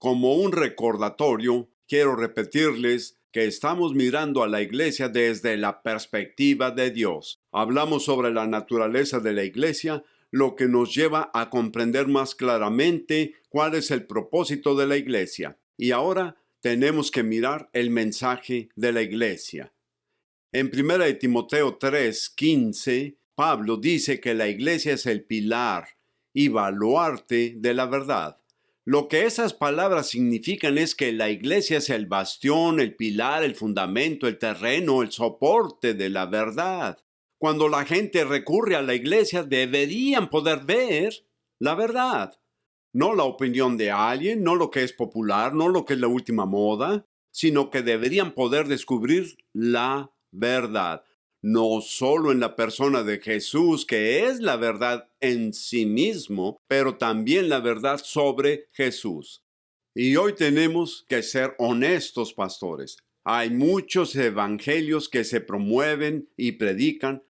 Como un recordatorio, quiero repetirles que estamos mirando a la iglesia desde la perspectiva de Dios. Hablamos sobre la naturaleza de la iglesia, lo que nos lleva a comprender más claramente cuál es el propósito de la iglesia. Y ahora tenemos que mirar el mensaje de la iglesia. En 1 Timoteo 3:15, Pablo dice que la iglesia es el pilar y baluarte de la verdad. Lo que esas palabras significan es que la iglesia es el bastión, el pilar, el fundamento, el terreno, el soporte de la verdad. Cuando la gente recurre a la iglesia, deberían poder ver la verdad. No la opinión de alguien, no lo que es popular, no lo que es la última moda, sino que deberían poder descubrir la verdad. No solo en la persona de Jesús, que es la verdad en sí mismo, pero también la verdad sobre Jesús. Y hoy tenemos que ser honestos, pastores. Hay muchos evangelios que se promueven y predican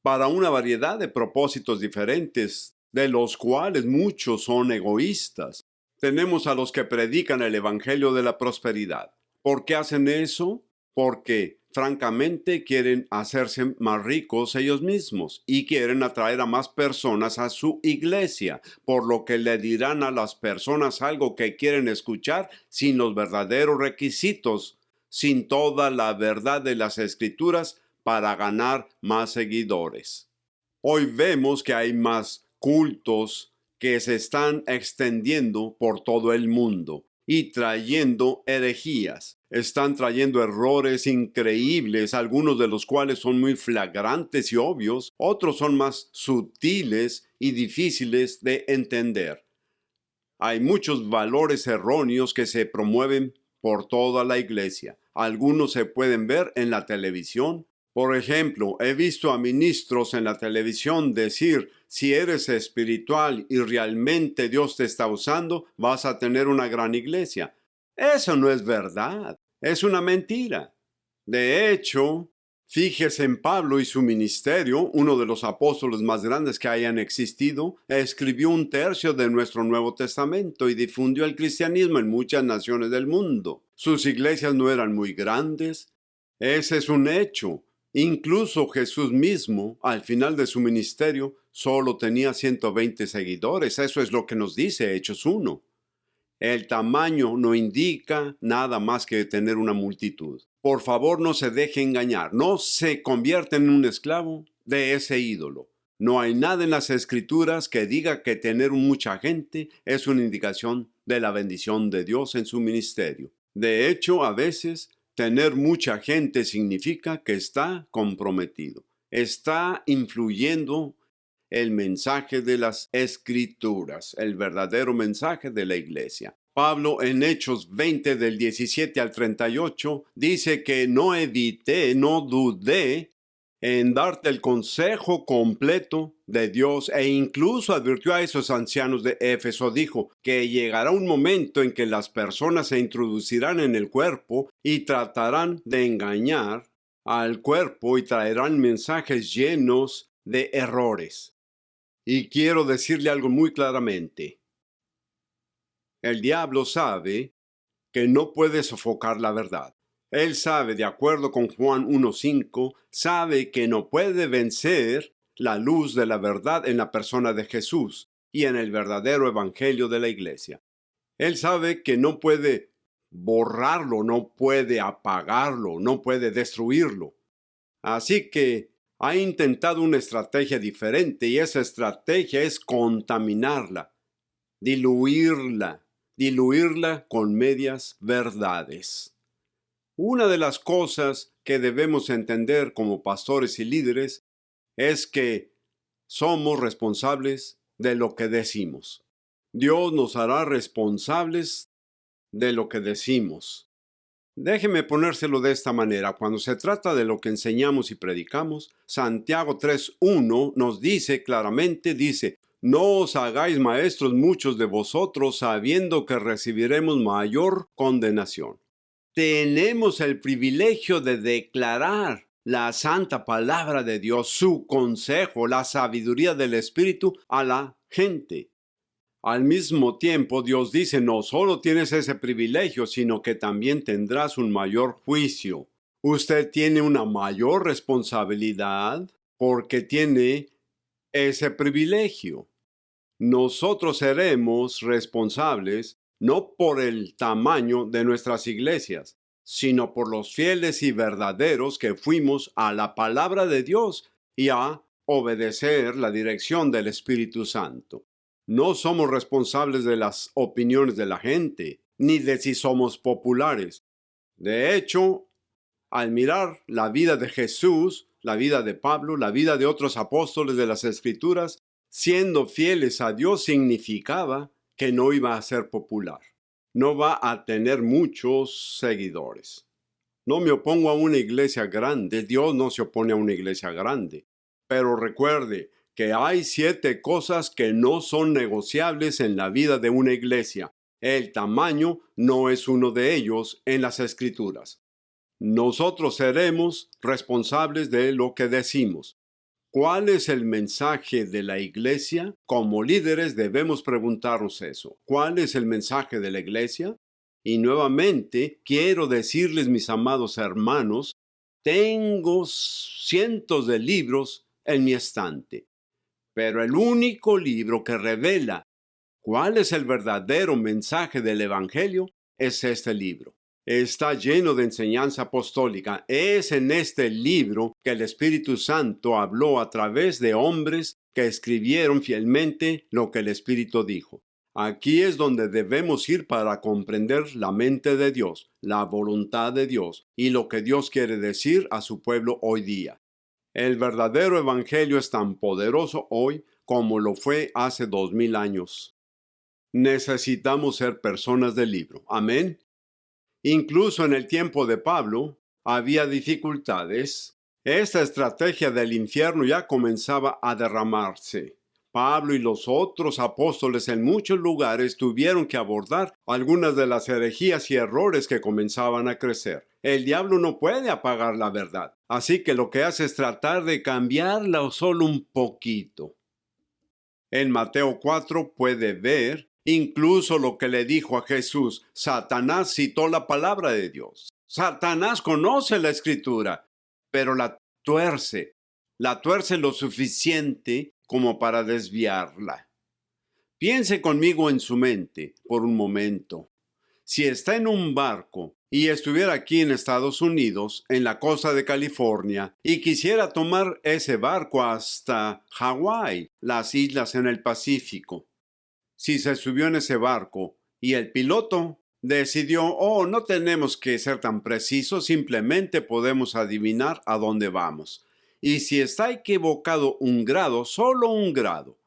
para una variedad de propósitos diferentes, de los cuales muchos son egoístas. Tenemos a los que predican el evangelio de la prosperidad. ¿Por qué hacen eso? Porque francamente quieren hacerse más ricos ellos mismos y quieren atraer a más personas a su iglesia, por lo que le dirán a las personas algo que quieren escuchar sin los verdaderos requisitos, sin toda la verdad de las escrituras para ganar más seguidores. Hoy vemos que hay más cultos que se están extendiendo por todo el mundo y trayendo herejías. Están trayendo errores increíbles, algunos de los cuales son muy flagrantes y obvios, otros son más sutiles y difíciles de entender. Hay muchos valores erróneos que se promueven por toda la iglesia. Algunos se pueden ver en la televisión. Por ejemplo, he visto a ministros en la televisión decir: si eres espiritual y realmente Dios te está usando, vas a tener una gran iglesia. Eso no es verdad, es una mentira. De hecho, fíjese en Pablo y su ministerio, uno de los apóstoles más grandes que hayan existido, escribió 1/3 de nuestro Nuevo Testamento y difundió el cristianismo en muchas naciones del mundo. Sus iglesias no eran muy grandes. Ese es un hecho. Incluso Jesús mismo, al final de su ministerio, solo tenía 120 seguidores. Eso es lo que nos dice Hechos 1. El tamaño no indica nada más que tener una multitud. Por favor, no se deje engañar. No se convierta en un esclavo de ese ídolo. No hay nada en las escrituras que diga que tener mucha gente es una indicación de la bendición de Dios en su ministerio. De hecho, a veces, tener mucha gente significa que está comprometido. Está influyendo el mensaje de las escrituras, el verdadero mensaje de la iglesia. Pablo en Hechos 20 del 17 al 38 dice que no dudé en darte el consejo completo de Dios, e incluso advirtió a esos ancianos de Éfeso. Dijo que llegará un momento en que las personas se introducirán en el cuerpo y tratarán de engañar al cuerpo y traerán mensajes llenos de errores. Y quiero decirle algo muy claramente. El diablo sabe que no puede sofocar la verdad. Él sabe, de acuerdo con Juan 1:5, sabe que no puede vencer la luz de la verdad en la persona de Jesús y en el verdadero evangelio de la iglesia. Él sabe que no puede borrarlo, no puede apagarlo, no puede destruirlo. Así que ha intentado una estrategia diferente, y esa estrategia es contaminarla, diluirla con medias verdades. Una de las cosas que debemos entender como pastores y líderes es que somos responsables de lo que decimos. Dios nos hará responsables de lo que decimos. Déjeme ponérselo de esta manera. Cuando se trata de lo que enseñamos y predicamos, Santiago 3:1 nos dice claramente, no os hagáis maestros muchos de vosotros, sabiendo que recibiremos mayor condenación. Tenemos el privilegio de declarar la santa palabra de Dios, su consejo, la sabiduría del Espíritu a la gente. Al mismo tiempo, Dios dice, no solo tienes ese privilegio, sino que también tendrás un mayor juicio. Usted tiene una mayor responsabilidad porque tiene ese privilegio. Nosotros seremos responsables no por el tamaño de nuestras iglesias, sino por los fieles y verdaderos que fuimos a la palabra de Dios y a obedecer la dirección del Espíritu Santo. No somos responsables de las opiniones de la gente, ni de si somos populares. De hecho, al mirar la vida de Jesús, la vida de Pablo, la vida de otros apóstoles de las Escrituras, siendo fieles a Dios significaba que no iba a ser popular. No va a tener muchos seguidores. No me opongo a una iglesia grande. Dios no se opone a una iglesia grande. Pero recuerde que hay 7 cosas que no son negociables en la vida de una iglesia. El tamaño no es uno de ellos en las Escrituras. Nosotros seremos responsables de lo que decimos. ¿Cuál es el mensaje de la iglesia? Como líderes debemos preguntarnos eso. ¿Cuál es el mensaje de la iglesia? Y nuevamente quiero decirles, mis amados hermanos, tengo cientos de libros en mi estante, pero el único libro que revela cuál es el verdadero mensaje del Evangelio es este libro. Está lleno de enseñanza apostólica. Es en este libro que el Espíritu Santo habló a través de hombres que escribieron fielmente lo que el Espíritu dijo. Aquí es donde debemos ir para comprender la mente de Dios, la voluntad de Dios y lo que Dios quiere decir a su pueblo hoy día. El verdadero Evangelio es tan poderoso hoy como lo fue hace 2000 años. Necesitamos ser personas del libro. Amén. Incluso en el tiempo de Pablo había dificultades. Esta estrategia del infierno ya comenzaba a derramarse. Pablo y los otros apóstoles en muchos lugares tuvieron que abordar algunas de las herejías y errores que comenzaban a crecer. El diablo no puede apagar la verdad, así que lo que hace es tratar de cambiarla solo un poquito. En Mateo 4 puede ver incluso lo que le dijo a Jesús. Satanás citó la palabra de Dios. Satanás conoce la Escritura, pero la tuerce lo suficiente como para desviarla. Piense conmigo en su mente por un momento. Si está en un barco y estuviera aquí en Estados Unidos, en la costa de California, y quisiera tomar ese barco hasta Hawái, las islas en el Pacífico, si se subió en ese barco y el piloto decidió, no tenemos que ser tan precisos, simplemente podemos adivinar a dónde vamos. Y si está equivocado un grado, solo un grado,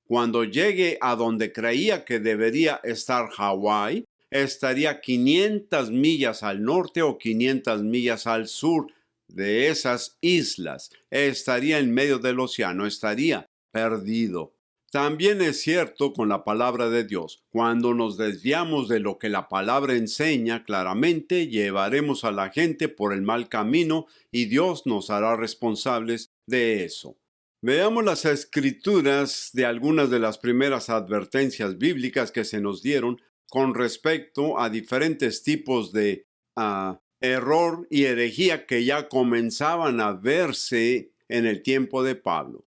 cuando llegue a donde creía que debería estar Hawái, estaría 500 millas al norte o 500 millas al sur de esas islas. Estaría en medio del océano, estaría perdido. También es cierto con la palabra de Dios. Cuando nos desviamos de lo que la palabra enseña claramente, llevaremos a la gente por el mal camino y Dios nos hará responsables de eso. Veamos las escrituras de algunas de las primeras advertencias bíblicas que se nos dieron con respecto a diferentes tipos de error y herejía que ya comenzaban a verse en el tiempo de Pablo.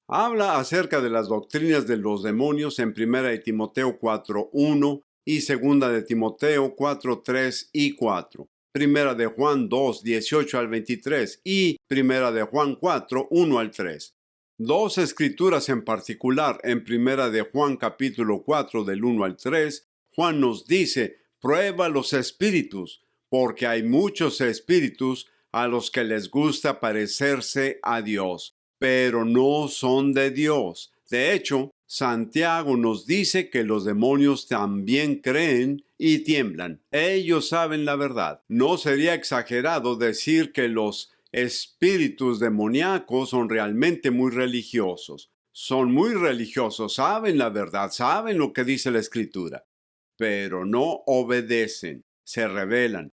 Habla acerca de las doctrinas de los demonios en 1 de Timoteo 4:1 y 2 de Timoteo 4:3 y 4. 1 de Juan 2:18 al 23 y 1 de Juan 4:1 al 3. Dos escrituras en particular en 1 de Juan capítulo 4 del 1 al 3, Juan nos dice, prueba los espíritus, porque hay muchos espíritus a los que les gusta parecerse a Dios, pero no son de Dios. De hecho, Santiago nos dice que los demonios también creen y tiemblan. Ellos saben la verdad. No sería exagerado decir que los espíritus demoníacos son realmente muy religiosos. Son muy religiosos, saben la verdad, saben lo que dice la Escritura, pero no obedecen, se rebelan.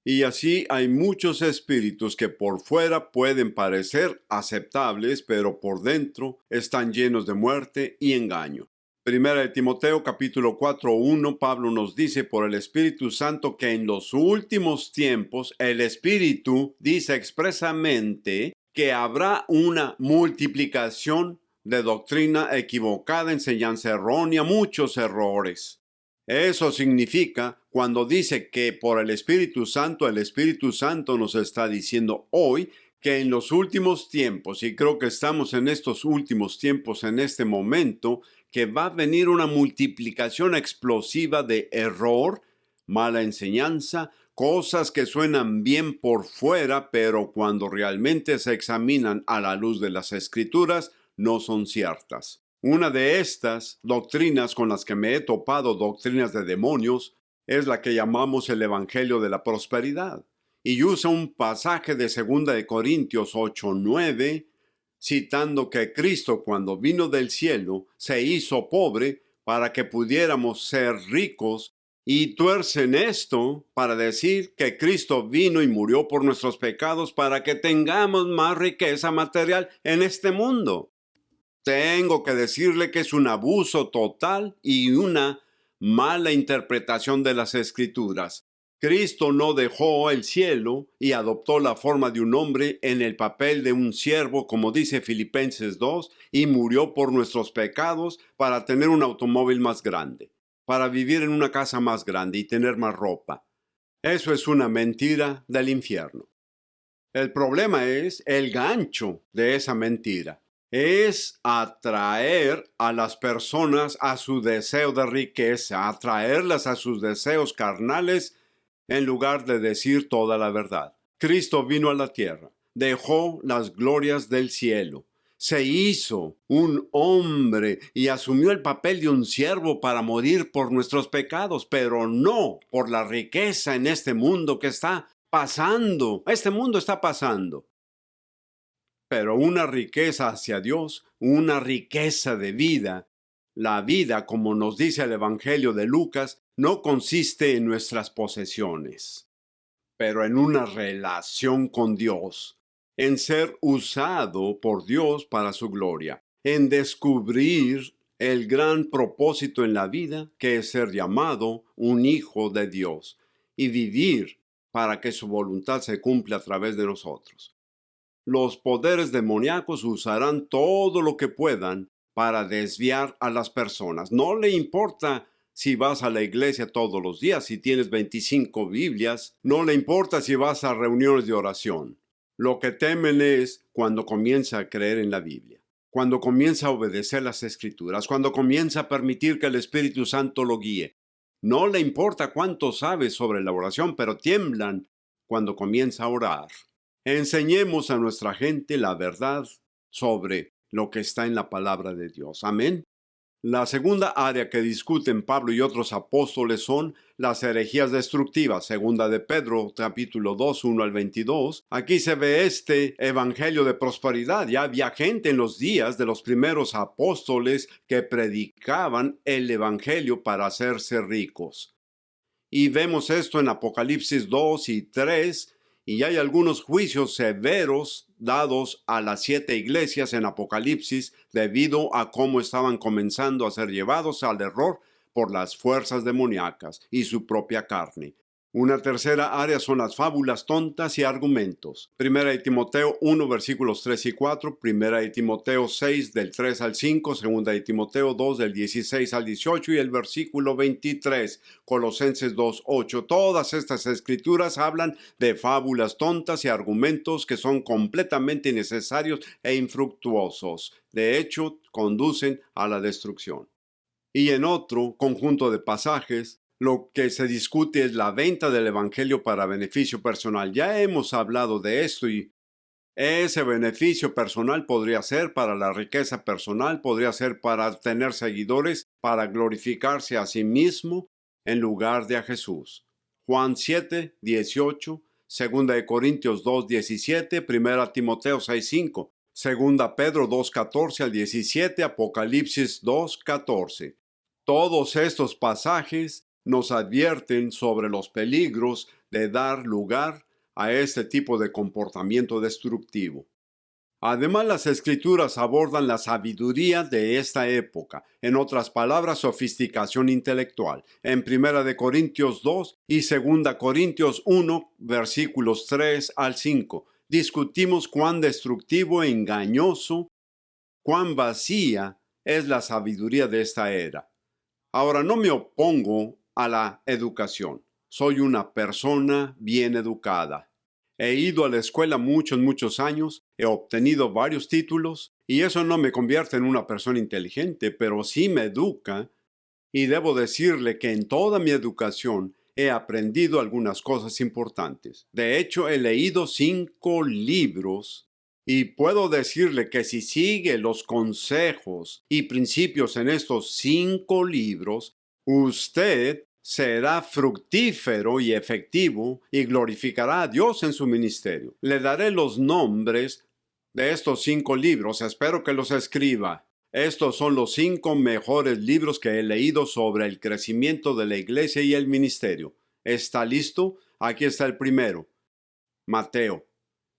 Y así hay muchos espíritus que por fuera pueden parecer aceptables, pero por dentro están llenos de muerte y engaño. Primera de Timoteo capítulo 4:1, Pablo nos dice por el Espíritu Santo que en los últimos tiempos el Espíritu dice expresamente que habrá una multiplicación de doctrina equivocada, enseñanza errónea, muchos errores. Eso significa cuando dice que por el Espíritu Santo nos está diciendo hoy que en los últimos tiempos, y creo que estamos en estos últimos tiempos en este momento, que va a venir una multiplicación explosiva de error, mala enseñanza, cosas que suenan bien por fuera, pero cuando realmente se examinan a la luz de las Escrituras, no son ciertas. Una de estas doctrinas con las que me he topado, doctrinas de demonios, es la que llamamos el Evangelio de la Prosperidad. Y usa un pasaje de 2 de Corintios 8:9, citando que Cristo, cuando vino del cielo, se hizo pobre para que pudiéramos ser ricos, y tuercen esto para decir que Cristo vino y murió por nuestros pecados para que tengamos más riqueza material en este mundo. Tengo que decirle que es un abuso total y una mala interpretación de las Escrituras. Cristo no dejó el cielo y adoptó la forma de un hombre en el papel de un siervo, como dice Filipenses 2, y murió por nuestros pecados para tener un automóvil más grande, para vivir en una casa más grande y tener más ropa. Eso es una mentira del infierno. El problema es el gancho de esa mentira. Es atraer a las personas a su deseo de riqueza, atraerlas a sus deseos carnales en lugar de decir toda la verdad. Cristo vino a la tierra, dejó las glorias del cielo, se hizo un hombre y asumió el papel de un siervo para morir por nuestros pecados, pero no por la riqueza en este mundo que está pasando. Este mundo está pasando. Pero una riqueza hacia Dios, una riqueza de vida. La vida, como nos dice el Evangelio de Lucas, no consiste en nuestras posesiones, pero en una relación con Dios, en ser usado por Dios para su gloria, en descubrir el gran propósito en la vida, que es ser llamado un hijo de Dios y vivir para que su voluntad se cumpla a través de nosotros. Los poderes demoníacos usarán todo lo que puedan para desviar a las personas. No le importa si vas a la iglesia todos los días, si tienes 25 Biblias, no le importa si vas a reuniones de oración. Lo que temen es cuando comienza a creer en la Biblia, cuando comienza a obedecer las Escrituras, cuando comienza a permitir que el Espíritu Santo lo guíe. No le importa cuánto sabe sobre la oración, pero tiemblan cuando comienza a orar. Enseñemos a nuestra gente la verdad sobre lo que está en la palabra de Dios. Amén. La segunda área que discuten Pablo y otros apóstoles son las herejías destructivas. Segunda de Pedro, capítulo 2, 1 al 22. Aquí se ve este evangelio de prosperidad. Ya había gente en los días de los primeros apóstoles que predicaban el evangelio para hacerse ricos. Y vemos esto en Apocalipsis 2 y 3, y hay algunos juicios severos dados a las 7 iglesias en Apocalipsis debido a cómo estaban comenzando a ser llevados al error por las fuerzas demoníacas y su propia carne. Una tercera área son las fábulas tontas y argumentos. Primera de Timoteo 1, versículos 3 y 4, Primera de Timoteo 6, del 3 al 5, Segunda de Timoteo 2, del 16 al 18 y el versículo 23, Colosenses 2, 8. Todas estas escrituras hablan de fábulas tontas y argumentos que son completamente innecesarios e infructuosos. De hecho, conducen a la destrucción. Y en otro conjunto de pasajes, lo que se discute es la venta del evangelio para beneficio personal. Ya hemos hablado de esto y ese beneficio personal podría ser para la riqueza personal, podría ser para tener seguidores, para glorificarse a sí mismo en lugar de a Jesús. Juan 7, 18, 2 de Corintios 2, 17, 1 Timoteo 6, 5, 2 Pedro 2, 14 al 17, Apocalipsis 2, 14. Todos estos pasajes nos advierten sobre los peligros de dar lugar a este tipo de comportamiento destructivo. Además, las escrituras abordan la sabiduría de esta época, en otras palabras, sofisticación intelectual, en 1 Corintios 2 y 2 Corintios 1, versículos 3 al 5. Discutimos cuán destructivo e engañoso, cuán vacía es la sabiduría de esta era. Ahora, no me opongo a la educación. Soy una persona bien educada. He ido a la escuela muchos años, he obtenido varios títulos y eso no me convierte en una persona inteligente, pero sí me educa y debo decirle que en toda mi educación he aprendido algunas cosas importantes. De hecho, he leído 5 libros y puedo decirle que si sigue los consejos y principios en estos 5 libros, usted será fructífero y efectivo y glorificará a Dios en su ministerio. Le daré los nombres de estos 5 libros, espero que los escriba. Estos son los 5 mejores libros que he leído sobre el crecimiento de la iglesia y el ministerio. ¿Está listo? Aquí está el primero, Mateo.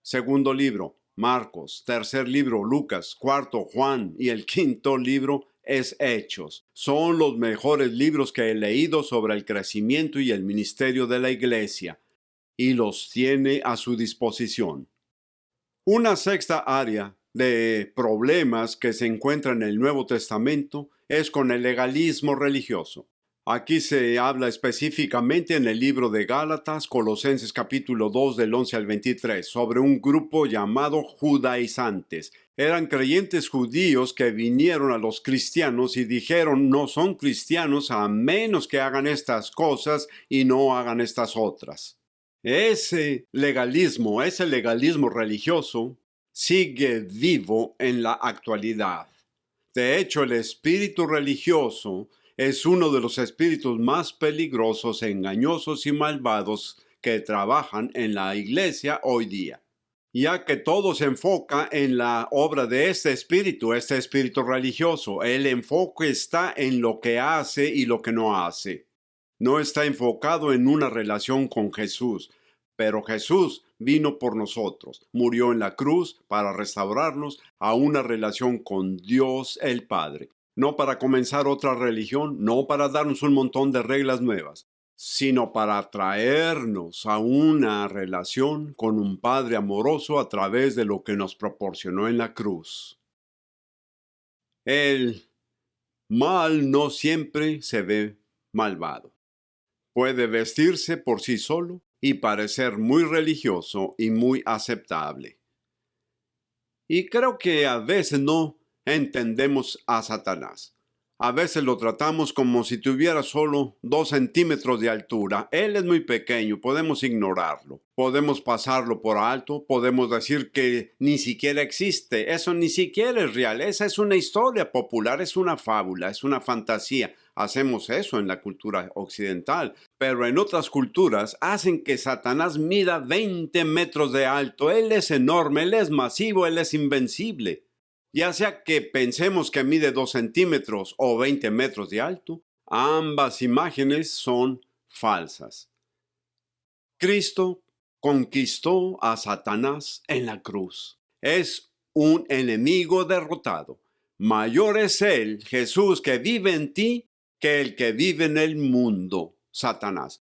Segundo libro, Marcos. Tercer libro, Lucas. Cuarto, Juan. Y el quinto libro es Hechos. Son los mejores libros que he leído sobre el crecimiento y el ministerio de la iglesia, y los tiene a su disposición. Una sexta área de problemas que se encuentra en el Nuevo Testamento es con el legalismo religioso. Aquí se habla específicamente en el libro de Gálatas, Colosenses capítulo 2 del 11 al 23, sobre un grupo llamado judaizantes. Eran creyentes judíos que vinieron a los cristianos y dijeron: no son cristianos a menos que hagan estas cosas y no hagan estas otras. Ese legalismo religioso sigue vivo en la actualidad. De hecho, el espíritu religioso es uno de los espíritus más peligrosos, engañosos y malvados que trabajan en la iglesia hoy día, ya que todo se enfoca en la obra de este espíritu religioso. El enfoque está en lo que hace y lo que no hace. No está enfocado en una relación con Jesús, pero Jesús vino por nosotros, murió en la cruz para restaurarnos a una relación con Dios el Padre. No para comenzar otra religión, no para darnos un montón de reglas nuevas, sino para traernos a una relación con un Padre amoroso a través de lo que nos proporcionó en la cruz. El mal no siempre se ve malvado. Puede vestirse por sí solo y parecer muy religioso y muy aceptable. Y creo que a veces no entendemos a Satanás. A veces lo tratamos como si tuviera solo 2 centímetros de altura. Él es muy pequeño, podemos ignorarlo, podemos pasarlo por alto, podemos decir que ni siquiera existe. Eso ni siquiera es real, esa es una historia popular, es una fábula, es una fantasía. Hacemos eso en la cultura occidental, pero en otras culturas hacen que Satanás mida 20 metros de alto. Él es enorme, él es masivo, él es invencible. Ya sea que pensemos que mide 2 centímetros o 20 metros de alto, ambas imágenes son falsas. Cristo conquistó a Satanás en la cruz. Es un enemigo derrotado. Mayor es él, Jesús, que vive en ti, que el que vive en el mundo, Satanás.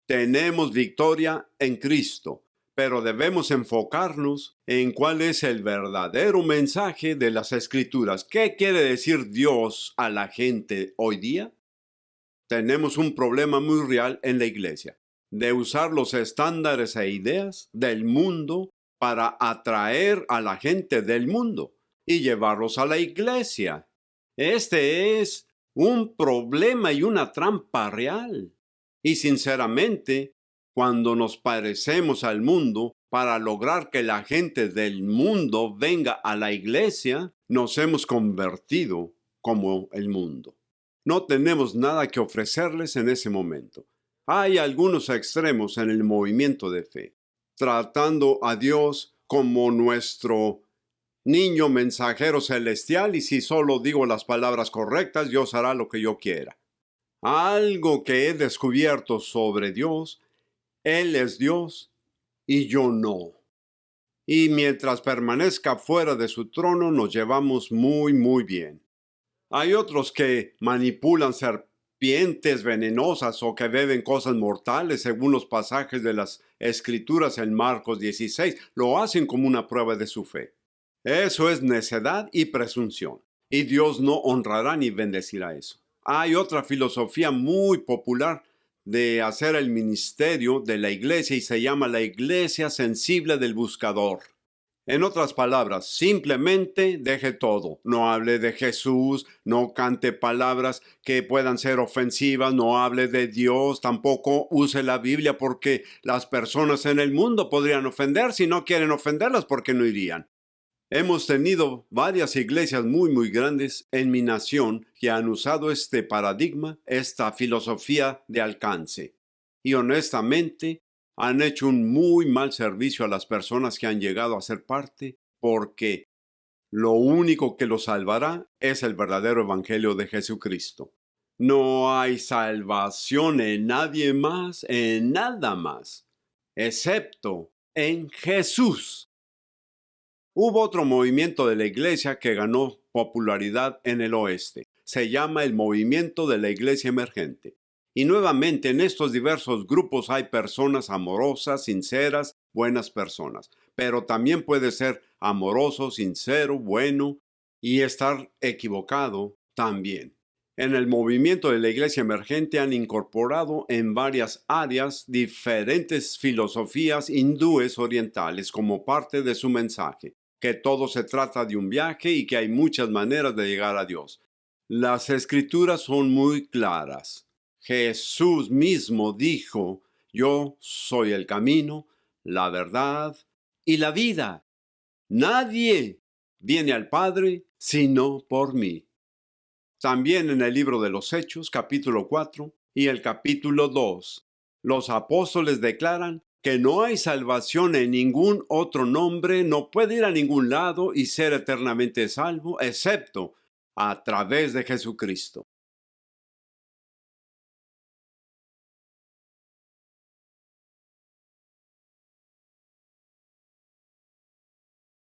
Tenemos victoria en Cristo, pero debemos enfocarnos en cuál es el verdadero mensaje de las Escrituras. ¿Qué quiere decir Dios a la gente hoy día? Tenemos un problema muy real en la iglesia, de usar los estándares e ideas del mundo para atraer a la gente del mundo y llevarlos a la iglesia. Este es un problema y una trampa real. Y sinceramente, cuando nos parecemos al mundo para lograr que la gente del mundo venga a la iglesia, nos hemos convertido como el mundo. No tenemos nada que ofrecerles en ese momento. Hay algunos extremos en el movimiento de fe, tratando a Dios como nuestro niño mensajero celestial, y si solo digo las palabras correctas, Dios hará lo que yo quiera. Algo que he descubierto sobre Dios: Él es Dios y yo no. y mientras permanezca fuera de su trono nos llevamos muy bien. Hay otros que manipulan serpientes venenosas o que beben cosas mortales según los pasajes de las Escrituras en Marcos 16. Lo hacen como una prueba de su fe. Eso es necedad y presunción, y Dios no honrará ni bendecirá eso. Hay otra filosofía muy popular de hacer el ministerio de la iglesia y se llama la iglesia sensible del buscador. En otras palabras, simplemente deje todo. No hable de Jesús, no cante palabras que puedan ser ofensivas, no hable de Dios, tampoco use la Biblia porque las personas en el mundo podrían ofender. Si no quieren ofenderlas, ¿por qué no irían? Hemos tenido varias iglesias muy grandes en mi nación que han usado este paradigma, esta filosofía de alcance. Y honestamente, han hecho un muy mal servicio a las personas que han llegado a ser parte, porque lo único que los salvará es el verdadero evangelio de Jesucristo. No hay salvación en nadie más, en nada más, excepto en Jesús. Hubo otro movimiento de la iglesia que ganó popularidad en el oeste. Se llama el movimiento de la iglesia emergente. Y nuevamente en estos diversos grupos hay personas amorosas, sinceras, buenas personas. Pero también puede ser amoroso, sincero, bueno y estar equivocado también. En el movimiento de la iglesia emergente han incorporado en varias áreas diferentes filosofías hindúes orientales como parte de su mensaje, que todo se trata de un viaje y que hay muchas maneras de llegar a Dios. Las escrituras son muy claras. Jesús mismo dijo: yo soy el camino, la verdad y la vida. Nadie viene al Padre sino por mí. También en el libro de los Hechos, capítulo 4 y el capítulo 2, los apóstoles declaran que no hay salvación en ningún otro nombre, no puede ir a ningún lado y ser eternamente salvo, excepto a través de Jesucristo.